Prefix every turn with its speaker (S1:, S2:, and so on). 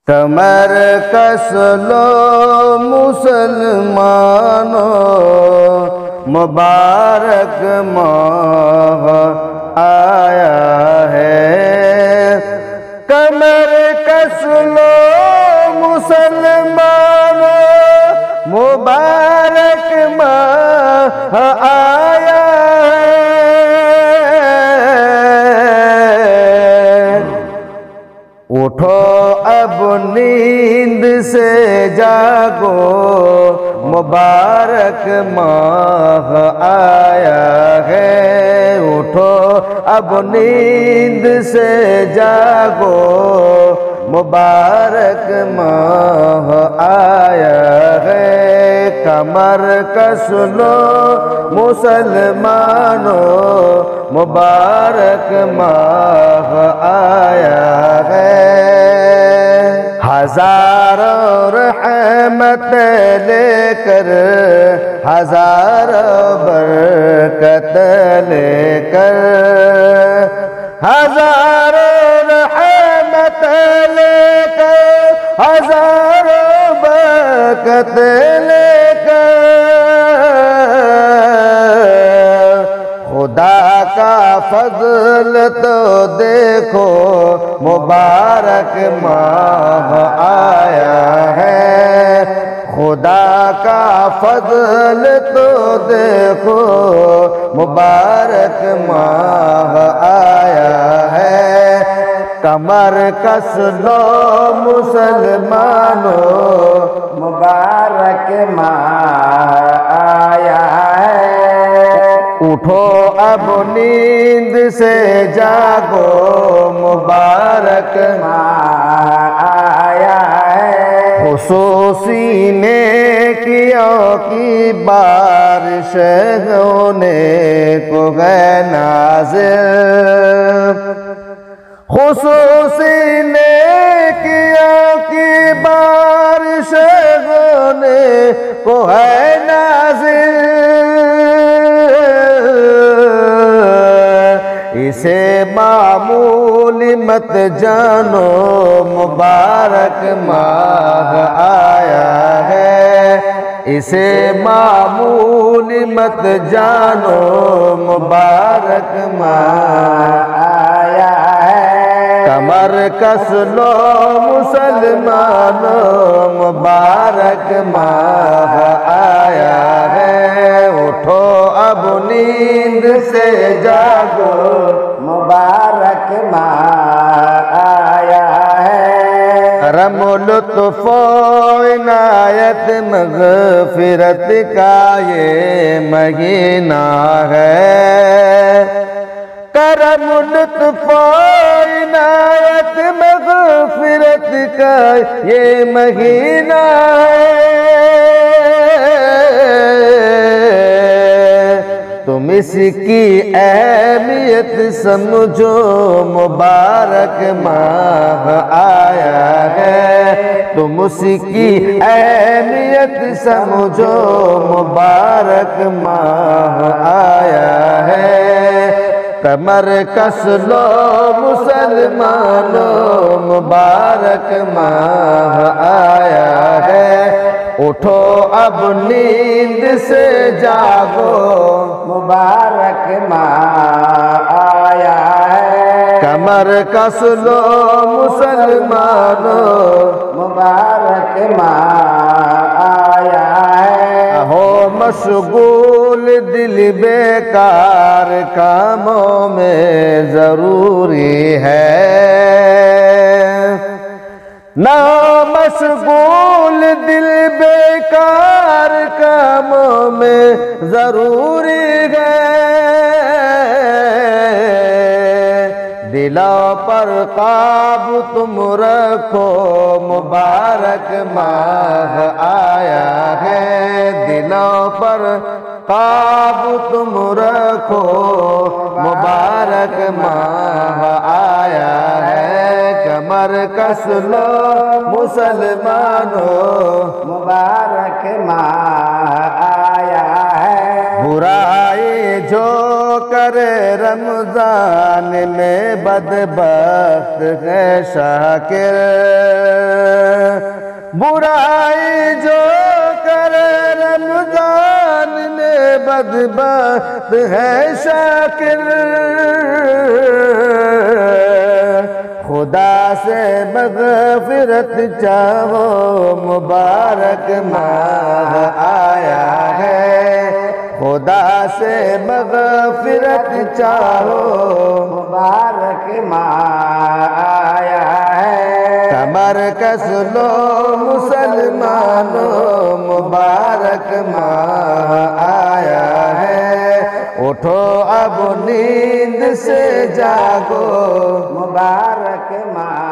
S1: कमर कस लो मुसलमानों, मुबारक माह आया है। कमर कस लो मुसलमानों, मुबारक माह आया है। उठो अब नींद से जागो, मुबारक माह आया है। उठो अब नींद से जागो, मुबारक माह आया है। कमर कस लो मुसलमानों, मुबारक माह आया है। हजारों रहमत लेकर, हजारों बरकत लेकर, हजारों रहमत लेकर, हजारों बरकत लेकर, खुदा का फजल तो देखो, मुबारक माह आया है। खुदा का फजल तो देखो, मुबारक माह आया है। कमर कस लो मुसलमानों, मुबारक माह आया है। उठो अब नींद से जागो, मुबारक माह आया है। खुसूसी नेकियों की बारिश होने को है नाज़िल। खुसूसी नेकियों की बारिश होने को है नाज़िल। इसे मामूली मत जानो, मुबारक माह आया है। इसे मामूली मत जानो, मुबारक माह आया है। कमर कस लो मुसलमानों, मुबारक माह आया है। उठो अब नींद से जागो, मुबारक माह आया है। करम लुत्फ़ इनायत मग़फ़िरत का ये महीना है। करम लुत्फ़ इनायत मग़फ़िरत का ये महीना है। तुम इसकी अहमियत समझो, मुबारक माह आया है। तुम उसकी अहमियत समझो, मुबारक माह आया है। कमर कस लो मुसलमानों, मुबारक माह आया है। उठो अब नींद से जागो, मुबारक माह आया है। कमर कस लो मुसलमानों, मुबारक माह आया है। हो मशगूल दिल बेकार कामों में ज़रूरी है। ना मशगूल दिल बेकार कामों में ज़रूरी है। दिलों पर काबू तुम रखो, मुबारक माह आया है। दिलों पर काबू तुम रखो, मुबारक माह आया है। कमर कस लो मुसलमानों, मुबारक माह आया है। बुराई जो करे रमजान में बदबख्त है शाकिर। बुराई जो करे रमजान में बदबख्त है शाकिर। खुदा से मग़फ़िरत चाहो मुबारक माह आया है। खुदा से मग़फ़िरत चाहो मुबारक माह आया है। कमर कस लो मुसलमानों मुबारक माह आया है। उठो अब नींद से जागो मुबारक माह